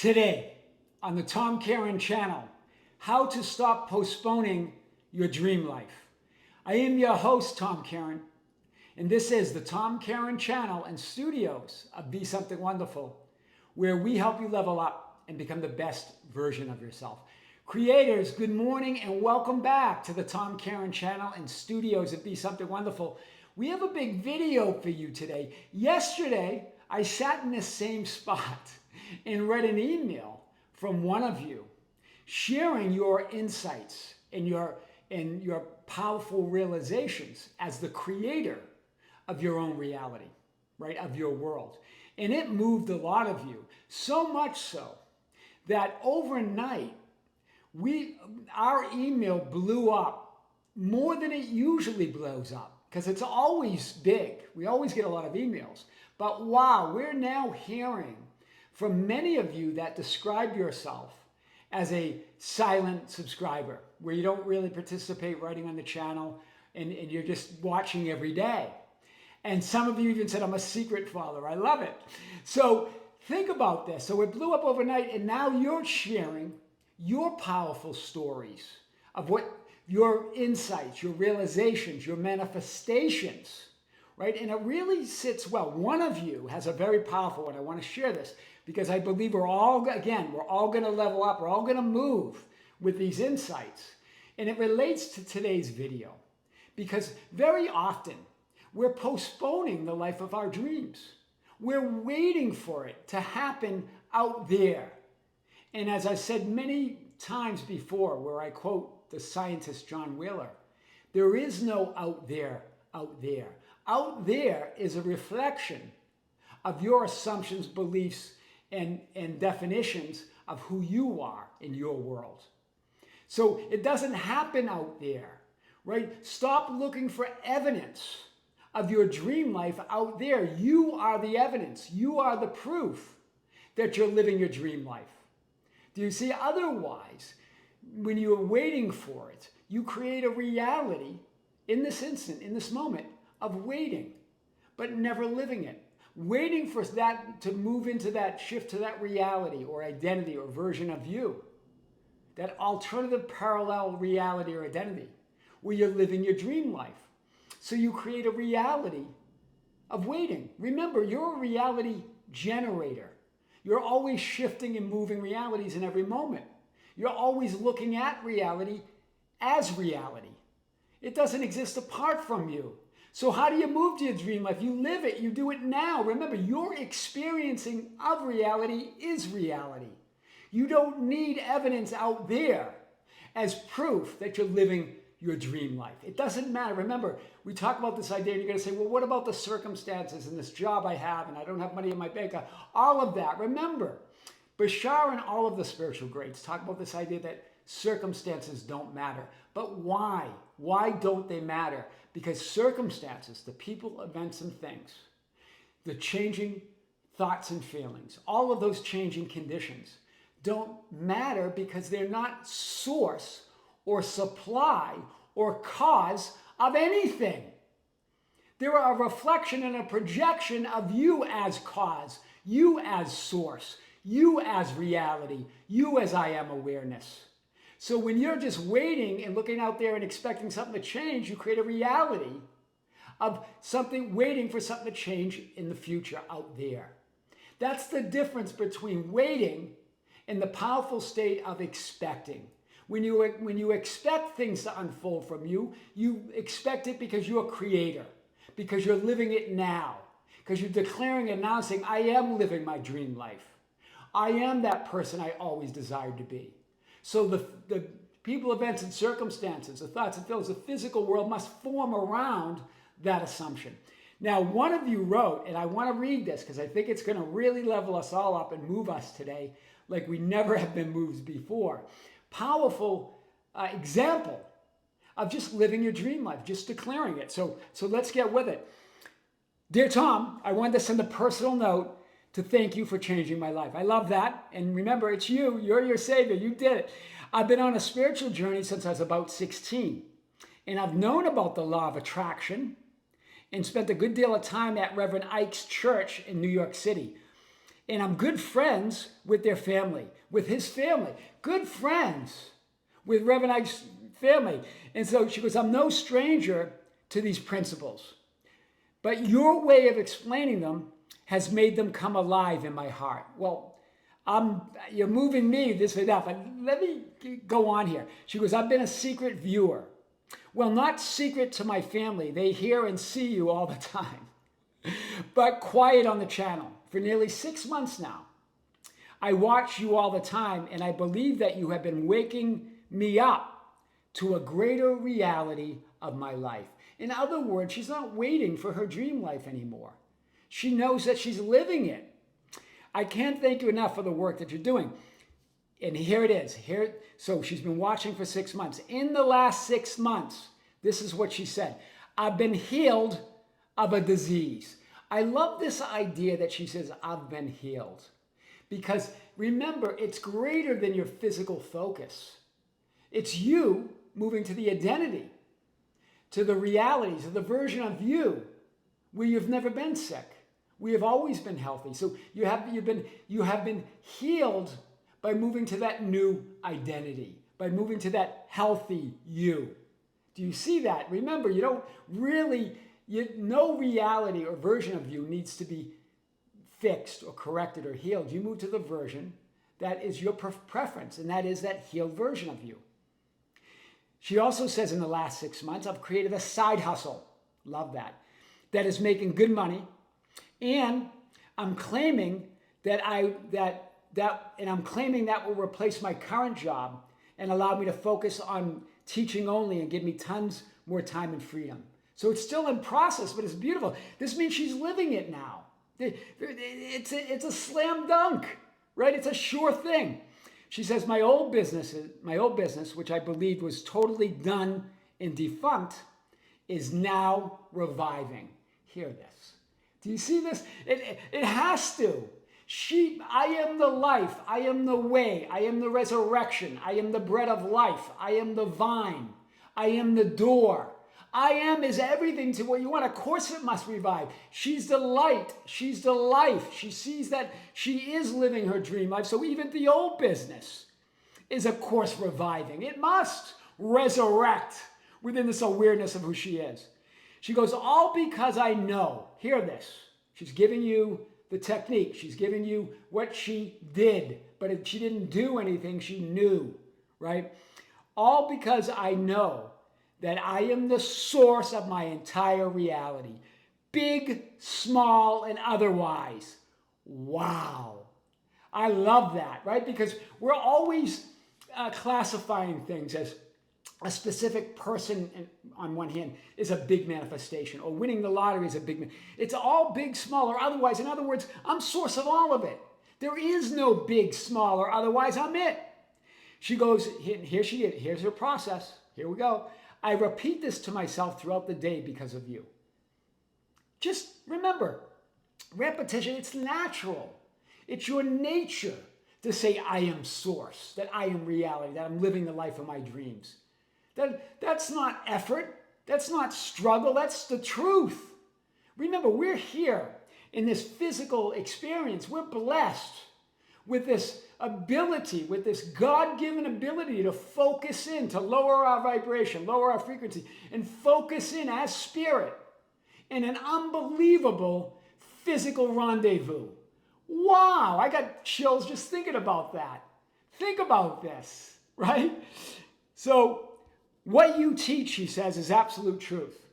Today on the Tom Kearin Channel, how to stop postponing your dream life. I am your host, Tom Kearin, and this is the Tom Kearin Channel and studios of Be Something Wonderful, where we help you level up and become the best version of yourself. Creators, good morning and welcome back to the Tom Kearin Channel and studios of Be Something Wonderful. We have a big video for you today. Yesterday, I sat in this same spot and read an email from one of you sharing your insights and your powerful realizations as the creator of your own reality, right, of your world. And it moved a lot of you, so much so that overnight our email blew up more than it usually blows up, because it's always big. We always get a lot of emails. But wow, we're now hearing from many of you that describe yourself as a silent subscriber, where you don't really participate writing on the channel and you're just watching every day. And some of you even said, I'm a secret follower. I love it. So think about this. So it blew up overnight, and now you're sharing your powerful stories of what your insights, your realizations, your manifestations, right? And it really sits well. One of you has a very powerful one. I want to share this because I believe we're all going to level up. We're all going to move with these insights. And it relates to today's video because very often we're postponing the life of our dreams. We're waiting for it to happen out there. And as I said many times before, where I quote the scientist John Wheeler, there is no out there, out there. Out there is a reflection of your assumptions, beliefs, and definitions of who you are in your world. So it doesn't happen out there, right? Stop looking for evidence of your dream life out there. You are the evidence. You are the proof that you're living your dream life. Do you see? Otherwise, when you're waiting for it, you create a reality in this instant, in this moment, of waiting, but never living it. Waiting for that to move into that shift to that reality or identity or version of you. That alternative parallel reality or identity where you're living your dream life. So you create a reality of waiting. Remember, you're a reality generator. You're always shifting and moving realities in every moment. You're always looking at reality as reality. It doesn't exist apart from you. So how do you move to your dream life? You live it. You do it now. Remember, your experiencing of reality is reality. You don't need evidence out there as proof that you're living your dream life. It doesn't matter. Remember, we talk about this idea and you're going to say, well, what about the circumstances and this job I have and I don't have money in my bank? All of that. Remember, Bashar and all of the spiritual greats talk about this idea that circumstances don't matter. But why? Why don't they matter? Because circumstances, the people, events, and things, the changing thoughts and feelings, all of those changing conditions don't matter because they're not source or supply or cause of anything. They're a reflection and a projection of you as cause, you as source, you as reality, you as I am awareness. So when you're just waiting and looking out there and expecting something to change, you create a reality of something, waiting for something to change in the future out there. That's the difference between waiting and the powerful state of expecting. When you expect things to unfold from you, you expect it because you're a creator, because you're living it now, because you're declaring and announcing, I am living my dream life. I am that person I always desired to be. So the people, events, and circumstances, the thoughts and feelings, the physical world must form around that assumption. Now, one of you wrote, and I want to read this because I think it's going to really level us all up and move us today like we never have been moved before. Powerful example of just living your dream life, just declaring it. So let's get with it. Dear Tom, I wanted to send a personal note to thank you for changing my life. I love that. And remember, it's you. You're your savior. You did it. I've been on a spiritual journey since I was about 16. And I've known about the law of attraction and spent a good deal of time at Reverend Ike's church in New York City. And I'm good friends with their family, with his family, good friends with Reverend Ike's family. And so she goes, I'm no stranger to these principles, but your way of explaining them has made them come alive in my heart. Well, you're moving me this way that, but let me go on here. She goes, I've been a secret viewer. Well, not secret to my family. They hear and see you all the time, but quiet on the channel for nearly 6 months now. I watch you all the time, and I believe that you have been waking me up to a greater reality of my life. In other words, she's not waiting for her dream life anymore. She knows that she's living it. I can't thank you enough for the work that you're doing. And here it is. So she's been watching for 6 months. In the last 6 months, this is what she said. I've been healed of a disease. I love this idea that she says, I've been healed. Because remember, it's greater than your physical focus. It's you moving to the identity, to the realities, to the version of you where you've never been sick. We have always been healthy. So you have been healed by moving to that new identity, by moving to that healthy you. Do you see that? Remember, no reality or version of you needs to be fixed or corrected or healed. You move to the version that is your preference, and that is that healed version of you. She also says in the last 6 months, I've created a side hustle. Love that. That is making good money. And I'm claiming that will replace my current job and allow me to focus on teaching only and give me tons more time and freedom. So it's still in process, but it's beautiful. This means she's living it now. It's a slam dunk, right? It's a sure thing. She says, my old business, which I believed was totally done and defunct, is now reviving. Hear this. Do you see this? It has to. I am the life. I am the way. I am the resurrection. I am the bread of life. I am the vine. I am the door. I am is everything to what you want. Of course it must revive. She's the light. She's the life. She sees that she is living her dream life. So even the old business is, of course, reviving. It must resurrect within this awareness of who she is. She goes, all because I know. Hear this. She's giving you the technique. She's giving you what she did. But she didn't do anything. She knew, right? All because I know that I am the source of my entire reality. Big, small, and otherwise. Wow. I love that, right? Because we're always classifying things as a specific person on one hand is a big manifestation, or winning the lottery is a big, it's all big, small, or otherwise. In other words, I'm source of all of it. There is no big, small, or otherwise. I'm it. She goes, here's her process. Here we go. I repeat this to myself throughout the day because of you. Just remember, repetition, it's natural. It's your nature to say, I am source, that I am reality, that I'm living the life of my dreams. That's not effort. That's not struggle. That's the truth. Remember, we're here in this physical experience. We're blessed with this ability, with this God-given ability to focus in, to lower our vibration, lower our frequency, and focus in as spirit in an unbelievable physical rendezvous. Wow, I got chills just thinking about that. Think about this, right? So what you teach, she says, is absolute truth.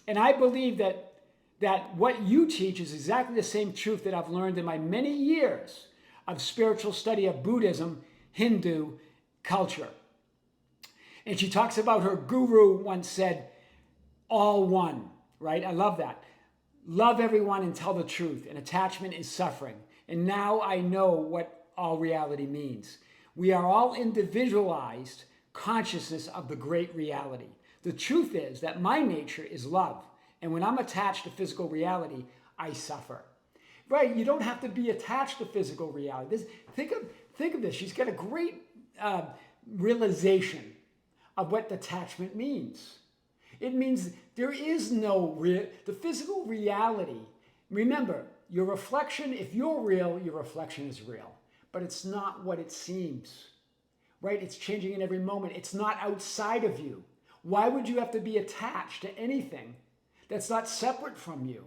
And I believe that what you teach is exactly the same truth that I've learned in my many years of spiritual study of Buddhism, Hindu culture. And she talks about her guru once said, all one, right? I love that. Love everyone and tell the truth. And attachment is suffering. And now I know what all reality means. We are all individualized consciousness of the great reality. The truth is that my nature is love. And when I'm attached to physical reality, I suffer. Right? You don't have to be attached to physical reality. Think of this. She's got a great realization of what detachment means. It means there is no the physical reality. Remember, your reflection, if you're real, your reflection is real. But it's not what it seems, right? It's changing in every moment. It's not outside of you. Why would you have to be attached to anything that's not separate from you?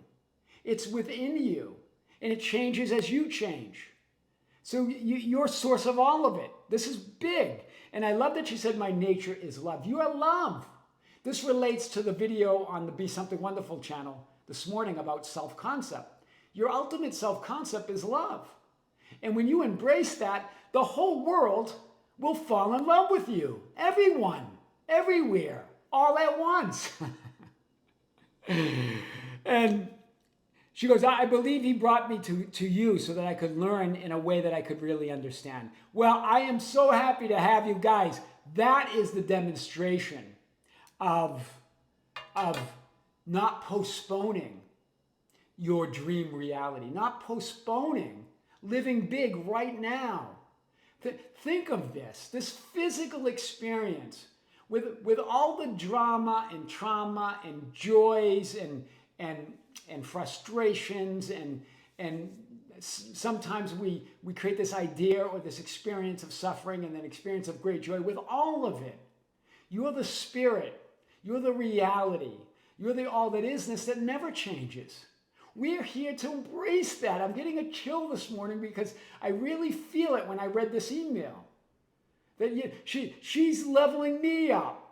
It's within you, and it changes as you change. So you're source of all of it. This is big. And I love that she said, my nature is love. You are love. This relates to the video on the Be Something Wonderful channel this morning about self-concept. Your ultimate self-concept is love. And when you embrace that, the whole world will fall in love with you. Everyone, everywhere, all at once. And she goes, I believe he brought me to you so that I could learn in a way that I could really understand. Well, I am so happy to have you guys. That is the demonstration of not postponing your dream reality, not postponing, living big right now. Think of this physical experience with all the drama and trauma and joys and frustrations and sometimes we create this idea or this experience of suffering and then experience of great joy. With all of it, you're the spirit, you're the reality, you're the all that isness that never changes. We're here to embrace that. I'm getting a chill this morning because I really feel it when I read this email. That she's leveling me up.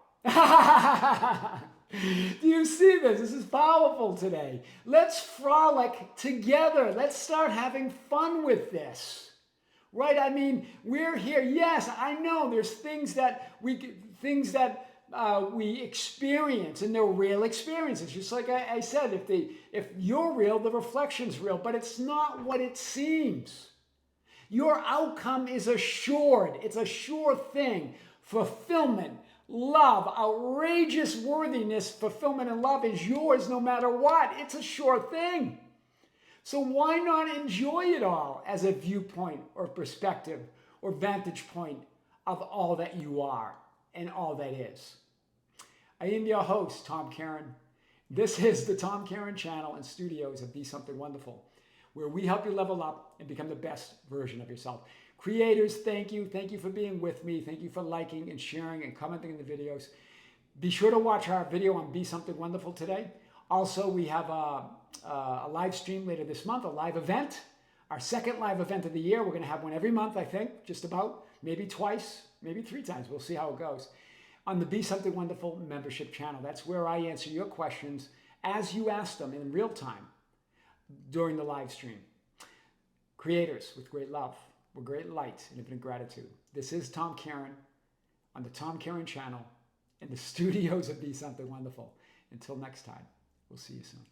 Do you see this? This is powerful today. Let's frolic together. Let's start having fun with this. Right? I mean, we're here. Yes, I know there's things that we experience, and they're real experiences. Just like I said, if you're real, the reflection's real, but it's not what it seems. Your outcome is assured. It's a sure thing. Fulfillment, love, outrageous worthiness, fulfillment and love is yours no matter what. It's a sure thing. So why not enjoy it all as a viewpoint or perspective or vantage point of all that you are and all that is? I am your host, Tom Kearin. This is the Tom Kearin Channel and studios of Be Something Wonderful, where we help you level up and become the best version of yourself. Creators, thank you. Thank you for being with me. Thank you for liking and sharing and commenting in the videos. Be sure to watch our video on Be Something Wonderful today. Also, we have a live stream later this month, a live event, our second live event of the year. We're going to have one every month, I think, just about, maybe twice, maybe 3 times. We'll see how it goes. On the Be Something Wonderful membership channel. That's where I answer your questions as you ask them in real time during the live stream. Creators with great love, with great light and infinite gratitude. This is Tom Kearin on the Tom Kearin Channel in the studios of Be Something Wonderful. Until next time, we'll see you soon.